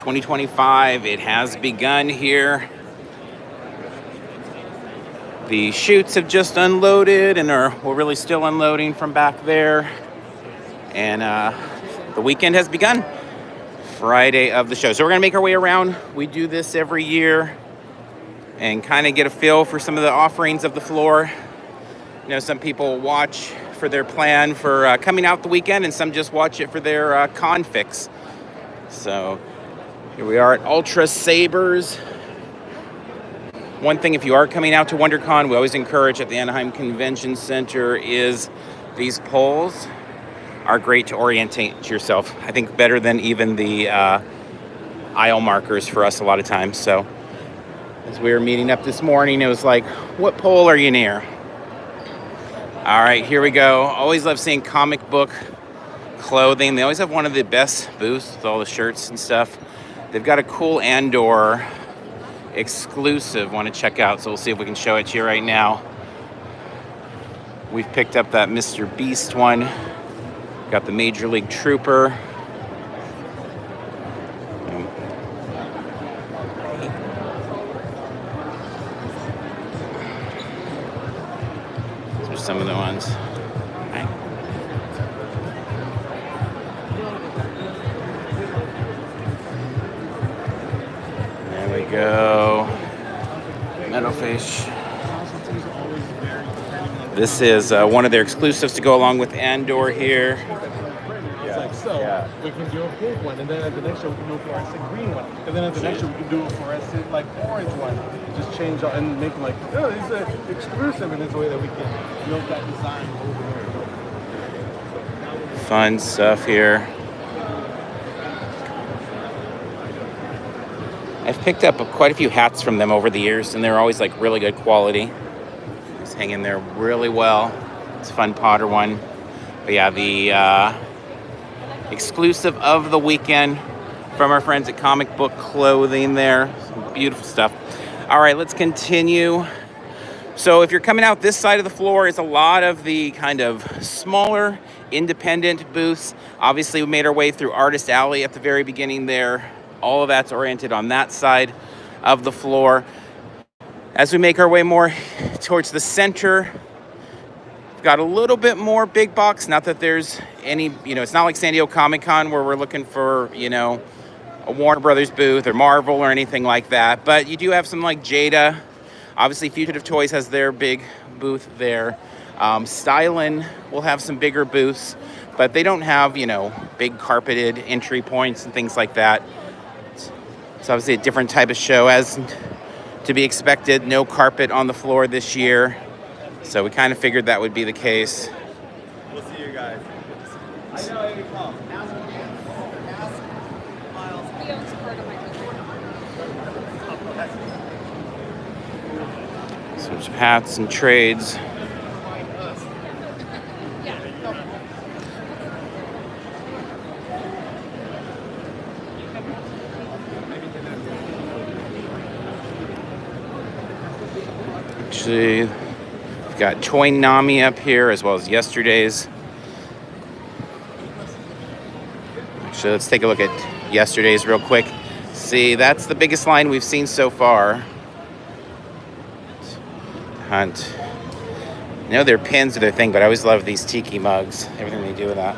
2025, it has begun here. The chutes have just unloaded and we're really still unloading from back there. And the weekend has begun. Friday of the show. So we're going to make our way around. We do this every year and kind of get a feel for some of the offerings of the floor. You know, some people watch for their plan for coming out the weekend, and some just watch it for their con fix. So here we are at Ultra Sabers. One thing, if you are coming out to WonderCon, we always encourage at the Anaheim Convention Center is these poles are great to orientate yourself. I think better than even the aisle markers for us a lot of times. So as we were meeting up this morning, it was like, what pole are you near? All right, here we go. Always love seeing comic book clothing. They always have one of the best booths with all the shirts and stuff. They've got a cool Andor exclusive want to check out, so we'll see if we can show it to you right now. We've picked up that Mr. Beast one. Got the Major League Trooper. These are some of the ones. Okay. There we go. Metalfish. This is one of their exclusives to go along with Andor here. We can do a pink one, and then at the next show we can do a fluorescent green one, and then at the next show we can do a fluorescent orange one. Just change out and make them it's exclusive, and it's a way that we can build that design over there. Fun stuff here. I've picked up quite a few hats from them over the years, and they're always really good quality. Just hang in there really well. It's a fun Potter one. But yeah, the exclusive of the weekend from our friends at Comic Book Clothing there. Some beautiful stuff. All right, let's continue. So if you're coming out this side of the floor, it's a lot of the kind of smaller independent booths. Obviously, we made our way through Artist Alley at the very beginning there. All of that's oriented on that side of the floor. As we make our way more towards the center, we've got a little bit more big box. Not that there's any, it's not like San Diego Comic-Con where we're looking for, a Warner Brothers booth or Marvel or anything like that. But you do have some like Jada. Obviously, Fugitive Toys has their big booth there. Stylin will have some bigger booths, but they don't have, big carpeted entry points and things like that. It's obviously a different type of show, as to be expected. No carpet on the floor this year. So we kind of figured that would be the case. We'll see you guys. Switch hats and trades. Actually, we've got Toy Nami up here as well as yesterday's. Actually, let's take a look at yesterday's real quick. See, that's the biggest line we've seen so far. Hunt. I know their pins are their thing, but I always love these tiki mugs. Everything they do with that.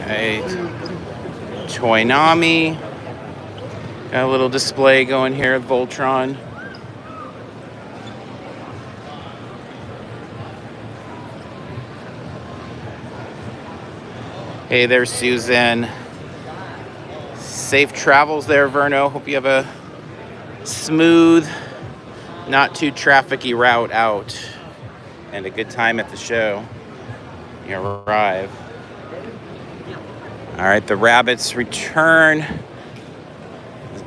Okay. Toy Nami. Got a little display going here at Voltron. Hey there, Susan. Safe travels there, Verno. Hope you have a smooth, not too trafficy route out and a good time at the show. You arrive. All right, the Rabbits return.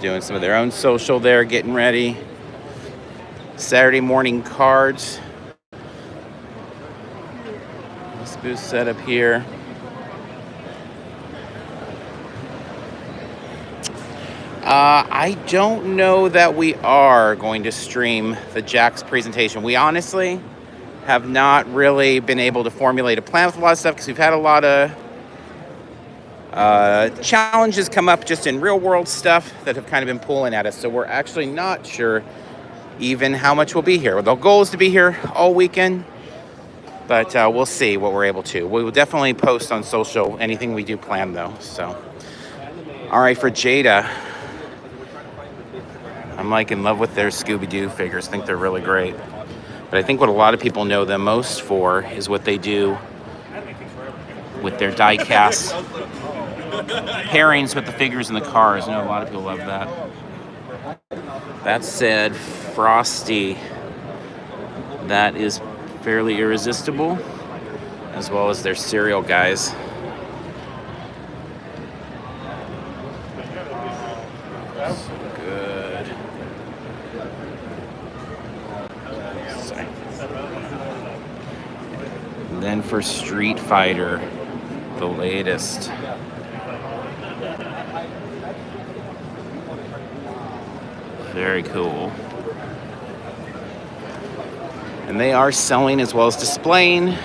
Doing some of their own social there, getting ready. Saturday morning cards. This booth set up here. I don't know that we are going to stream the Jack's presentation. We honestly have not really been able to formulate a plan with a lot of stuff because we've had a lot of challenges come up just in real world stuff that have kind of been pulling at us. So we're actually not sure even how much we'll be here. The goal is to be here all weekend, but we'll see what we're able to. We will definitely post on social anything we do plan though. So, all right, for Jada, I'm like in love with their Scooby-Doo figures. I think they're really great. But I think what a lot of people know them most for is what they do with their die-cast pairings with the figures in the cars. I know a lot of people love that. That said, Frosty, that is fairly irresistible, as well as their cereal guys. Good. Sorry. And then for Street Fighter, the latest. Very cool. And they are selling as well as displaying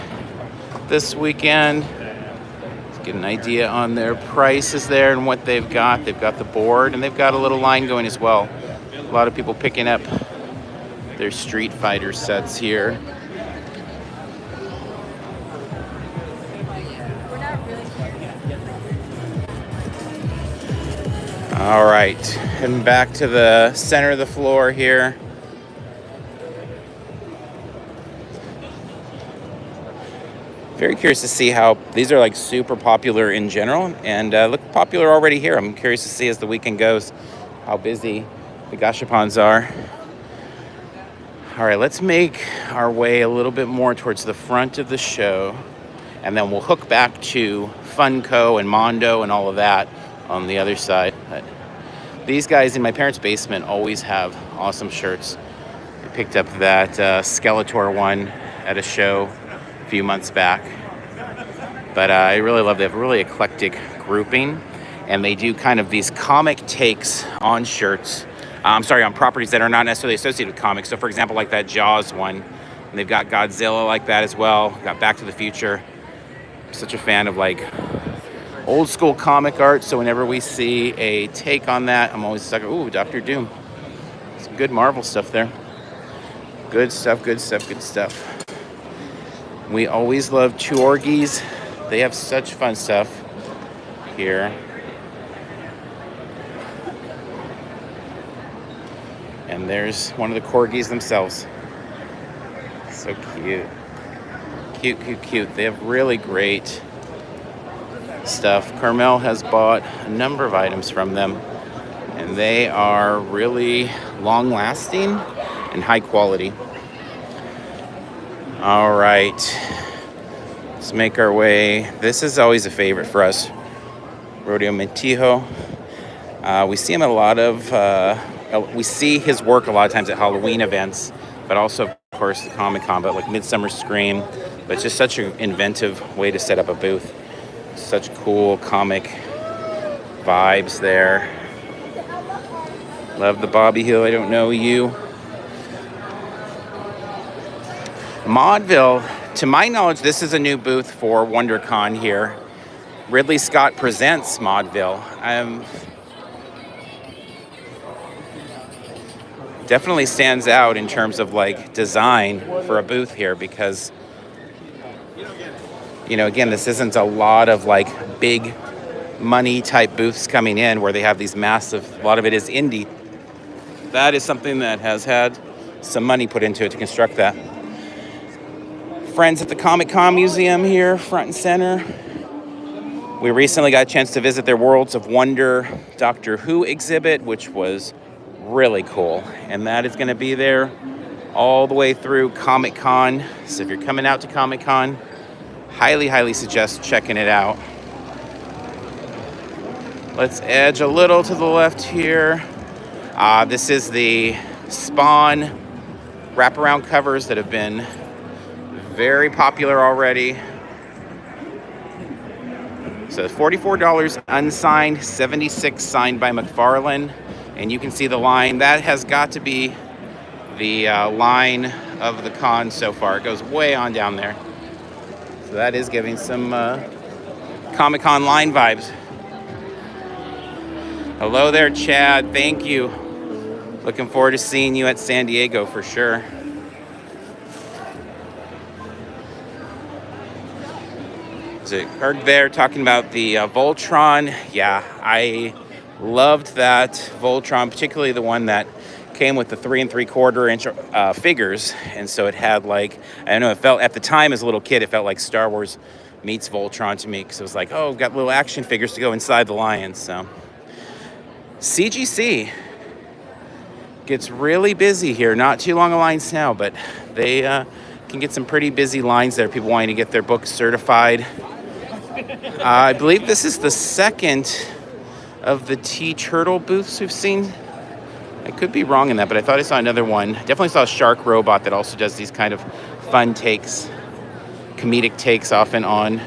this weekend. Let's get an idea on their prices there and what they've got. They've got the board and they've got a little line going as well. A lot of people picking up their Street Fighter sets here. All right, heading back to the center of the floor here. Very curious to see how these are like super popular in general and look popular already here. I'm curious to see as the weekend goes how busy the gashapons are. All right, let's make our way a little bit more towards the front of the show, and then we'll hook back to Funco and Mondo and all of that on the other side. But these guys in my parents' basement always have awesome shirts. I picked up that Skeletor one at a show a few months back. But I really love, they have a really eclectic grouping, and they do kind of these comic takes on shirts. On properties that are not necessarily associated with comics. So for example, like that Jaws one, and they've got Godzilla like that as well. Got Back to the Future. I'm such a fan of like old school comic art, so whenever we see a take on that, I'm always like, ooh, Dr. Doom. Some good Marvel stuff there. Good stuff, good stuff, good stuff. We always love Chuorgies. They have such fun stuff here. And there's one of the corgis themselves. So cute. Cute, cute, cute. They have really great stuff. Carmel has bought a number of items from them, and they are really long lasting and high quality. All right, let's make our way. This is always a favorite for us, Rodeo Mentijo. We see him at a lot of we see his work a lot of times at Halloween events, but also of course the Comic-Con, but like Midsummer Scream. But it's just such an inventive way to set up a booth. Such cool comic vibes there. Love the Bobby Hill, I don't know you. Maudeville, to my knowledge, this is a new booth for WonderCon here. Ridley Scott presents Maudeville. Definitely stands out in terms of like design for a booth here because, you know, again, this isn't a lot of like big money type booths coming in where they have these massive, a lot of it is indie. That is something that has had some money put into it to construct that. Friends at the Comic-Con Museum here, front and center. We recently got a chance to visit their Worlds of Wonder Doctor Who exhibit, which was really cool. And that is going to be there all the way through Comic-Con. So if you're coming out to Comic-Con, highly, highly suggest checking it out. Let's edge a little to the left here. This is the Spawn wraparound covers that have been very popular already. So $44 unsigned, $76 signed by McFarlane. And you can see the line. That has got to be the line of the con so far. It goes way on down there. So that is giving some Comic-Con line vibes. Hello there, Chad. Thank you. Looking forward to seeing you at San Diego for sure. So heard there talking about the Voltron. Yeah, I loved that Voltron, particularly the one that came with the 3 3/4 inch figures. And so it had like, I don't know, it felt at the time as a little kid, it felt like Star Wars meets Voltron to me, because it was like, oh, we've got little action figures to go inside the lions. So CGC gets really busy here. Not too long a lines now, but they can get some pretty busy lines there. People wanting to get their books certified. I believe this is the second of the T-Turtle booths we've seen. I could be wrong in that, but I thought I saw another one. Definitely saw a Shark Robot that also does these kind of fun takes, comedic takes often on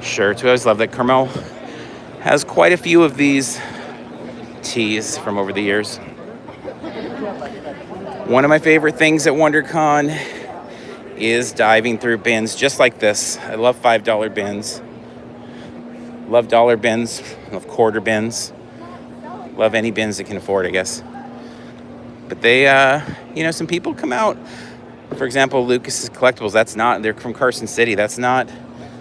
shirts. We always love that. Carmel has quite a few of these tees from over the years. One of my favorite things at WonderCon is diving through bins just like this. I love $5 bins. Love dollar bins. Love quarter bins. Love any bins that can afford, I guess. But they, some people come out. For example, Lucas's Collectibles. They're from Carson City. That's not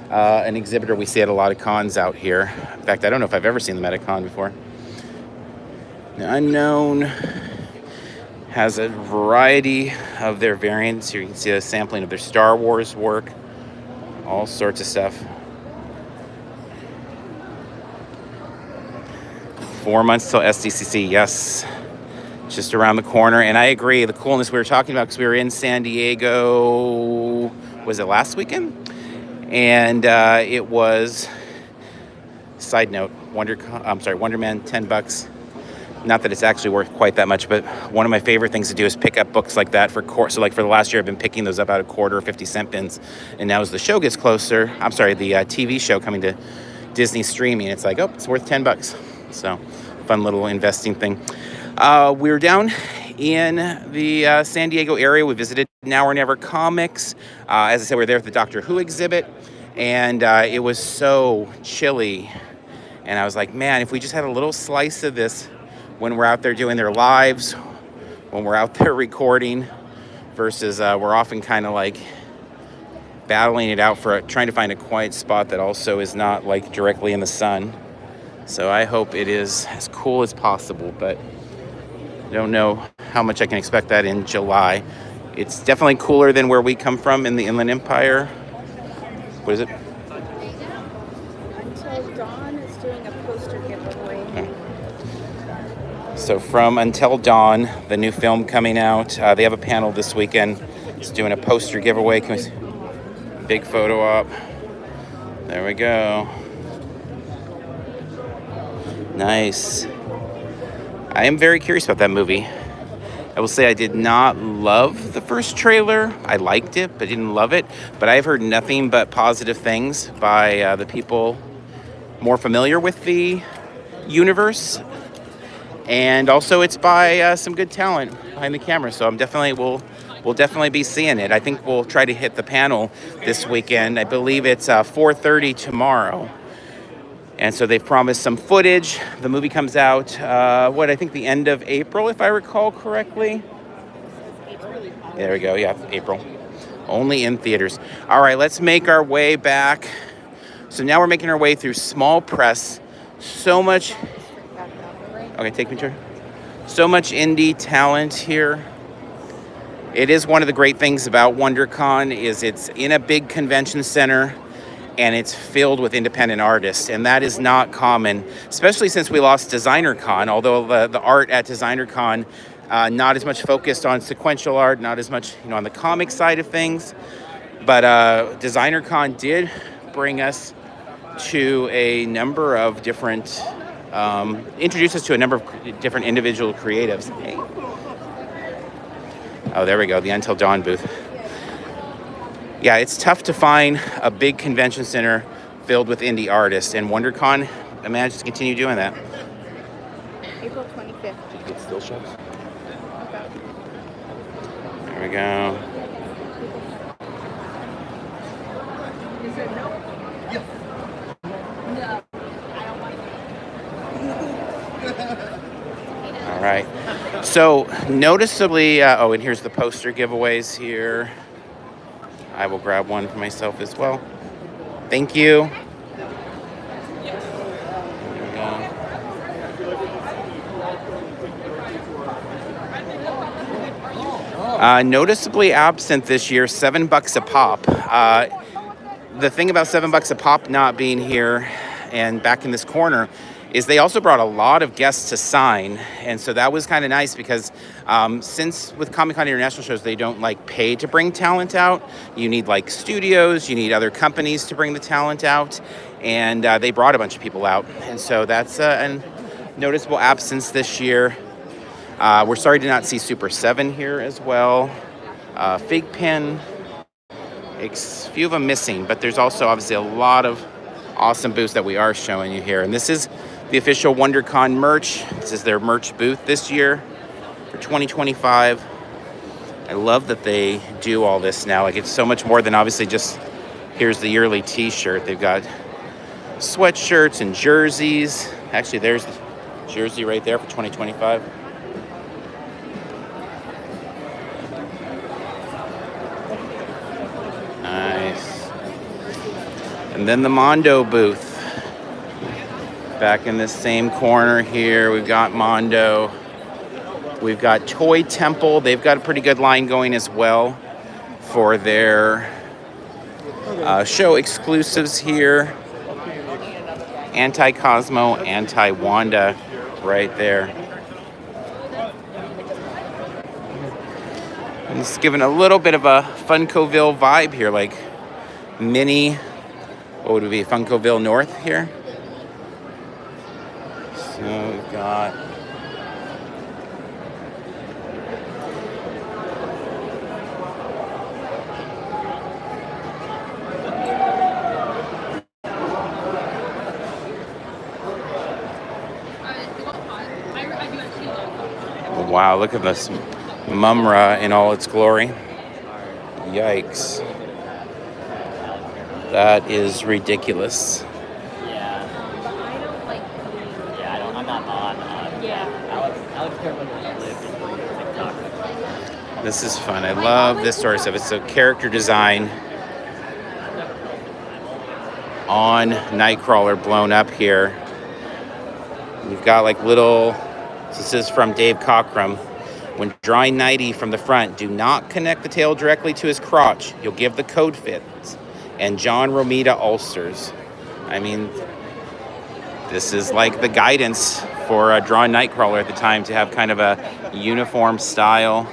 an exhibitor we see at a lot of cons out here. In fact, I don't know if I've ever seen them at a con before. The Unknown has a variety of their variants. Here you can see a sampling of their Star Wars work. All sorts of stuff. 4 months till SDCC, yes. Just around the corner. And I agree, the coolness we were talking about, because we were in San Diego, was it last weekend? And it was, side note, Wonder Man, $10. Not that it's actually worth quite that much, but one of my favorite things to do is pick up books like that for so like for the last year, I've been picking those up out of quarter or 50-cent bins. And now as the show gets closer, the TV show coming to Disney streaming, it's like, oh, it's worth $10. So fun little investing thing. We were down in the San Diego area. We visited Now or Never Comics. As I said, we were there at the Doctor Who exhibit, and it was so chilly. And I was like, man, if we just had a little slice of this when we're out there doing their lives, when we're out there recording, versus we're often kind of like battling it out for trying to find a quiet spot that also is not like directly in the sun. So I hope it is as cool as possible, but I don't know how much I can expect that in July. It's definitely cooler than where we come from in the Inland Empire. What is it? Until Dawn is doing a poster giveaway. So from Until Dawn, the new film coming out, they have a panel this weekend. It's doing a poster giveaway. Can we see? Big photo op. There we go. Nice. I am very curious about that movie. I will say I did not love the first trailer. I liked it, but didn't love it. But I've heard nothing but positive things by the people more familiar with the universe. And also it's by some good talent behind the camera. So we'll definitely be seeing it. I think we'll try to hit the panel this weekend. I believe it's 4:30 tomorrow. And so they've promised some footage. The movie comes out, I think the end of April, if I recall correctly. There we go, yeah, April. Only in theaters. All right, let's make our way back. So now we're making our way through small press. So much, okay, take me to so much indie talent here. It is one of the great things about WonderCon is it's in a big convention center, and it's filled with independent artists, and that is not common, especially since we lost DesignerCon, although the art at DesignerCon, not as much focused on sequential art, not as much on the comic side of things, but DesignerCon did bring us to a number of different, introduce us to a number of different individual creatives. Hey. Oh, there we go, the Until Dawn booth. Yeah, it's tough to find a big convention center filled with indie artists, and WonderCon manages to continue doing that. April 25th. Get still shots. Okay. There we go. All right. So noticeably, oh, and here's the poster giveaways here. I will grab one for myself as well. Thank you. There we go. Noticeably absent this year, $7 a pop. The thing about $7 a pop not being here and back in this corner is they also brought a lot of guests to sign, and so that was kind of nice because since with Comic-Con International shows they don't like pay to bring talent out, you need like studios, you need other companies to bring the talent out, and they brought a bunch of people out, and so that's a noticeable absence this year. We're sorry to not see Super 7 here as well. Fig Pen, a few of them missing, but there's also obviously a lot of awesome booths that we are showing you here. And this is the official WonderCon merch. This is their merch booth this year for 2025. I love that they do all this now. Like, it's so much more than obviously just here's the yearly t-shirt. They've got sweatshirts and jerseys. Actually, there's the jersey right there for 2025. Nice. And then the Mondo booth. Back in this same corner here, we've got Mondo. We've got Toy Temple. They've got a pretty good line going as well for their show exclusives here. Anti-Cosmo, Anti-Wanda right there. And it's giving a little bit of a Funkville vibe here, like mini, what would it be, Funkville North here? So we've got wow, look at this Mumra in all its glory. Yikes. That is ridiculous. I'm not on. Alex Cameron lived in TikTok. This is fun. I love this sort of stuff. It's a character design on Nightcrawler blown up here. You've got like little, this is from Dave Cockrum. When drawing Nighty from the front, do not connect the tail directly to his crotch. You'll give the code fits. And John Romita ulcers. I mean, this is like the guidance for drawing Nightcrawler at the time, to have kind of a uniform style.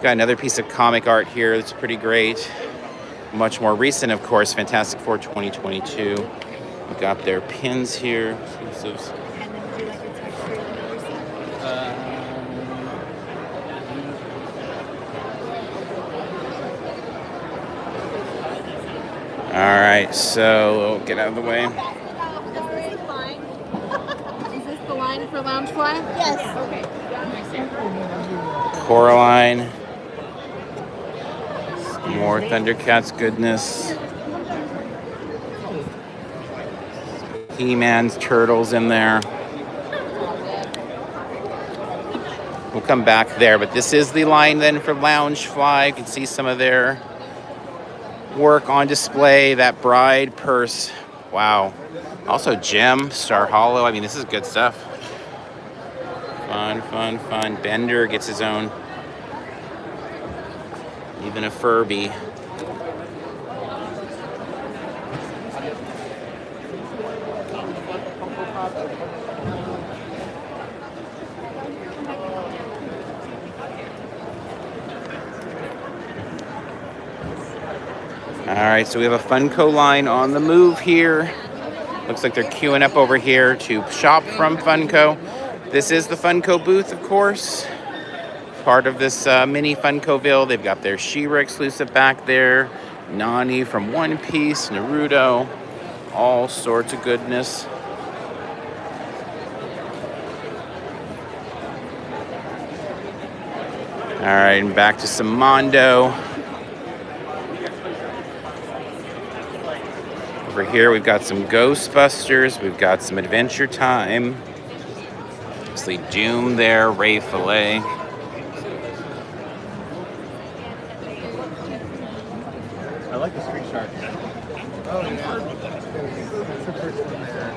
Got another piece of comic art here that's pretty great. Much more recent, of course, Fantastic Four 2022. We've got their pins here. Exclusives. All right, so get out of the way. Is this the line for Loungefly? Yes. Okay. Coraline. More Thundercats goodness. He-Man's turtles in there. We'll come back there, but this is the line then for Loungefly. You can see some of their work on display. That bride purse. Wow. Also Gem, Star Hollow. I mean, this is good stuff. Fun, fun, fun. Bender gets his own. Even a Furby. All right, so we have a Funko line on the move here. Looks like they're queuing up over here to shop from Funko. This is the Funko booth, of course. Part of this mini Funkoville. They've got their She-Ra exclusive back there. Nani from One Piece, Naruto. all sorts of goodness. All right, and back to some Mondo. Over here, we've got some Ghostbusters. We've got some Adventure Time. Obviously, Doom there, Ray Fillet. I like the street shark. Oh, yeah. That's the first one there.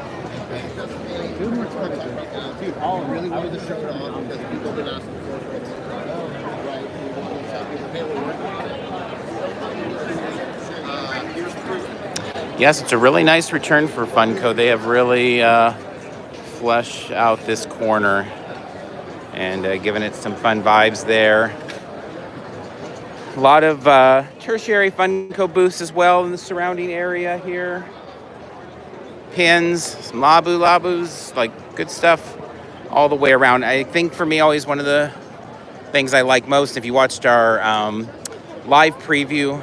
Dude, we're talking. Dude, I really wanted to show it off because people have been asking for it. Right. Here's proof. Yes, it's a really nice return for Funco. They have really fleshed out this corner and given it some fun vibes there. A lot of tertiary Funco booths as well in the surrounding area here. Pins, some labus, like good stuff all the way around. I think for me, always one of the things I like most, if you watched our live preview,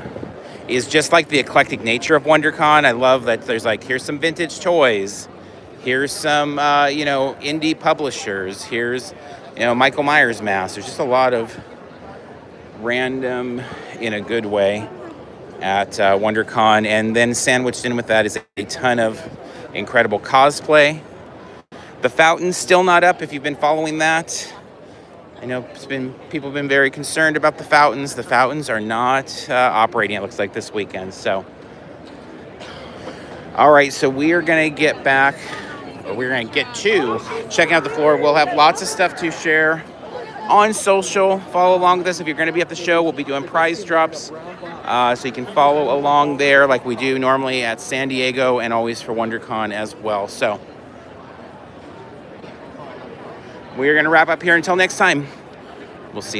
is just like the eclectic nature of WonderCon. I love that there's like, here's some vintage toys. Here's some, indie publishers. Here's, Michael Myers masks. There's just a lot of random, in a good way, at WonderCon. And then sandwiched in with that is a ton of incredible cosplay. The fountain's still not up if you've been following that. I know people have been very concerned about the fountains. The fountains are not operating, it looks like, this weekend. So, all right, so we are going to get back, or we're going to get to checking out the floor. We'll have lots of stuff to share on social. Follow along with us. If you're going to be at the show, we'll be doing prize drops. So you can follow along there like we do normally at San Diego and always for WonderCon as well. So we're going to wrap up here until next time.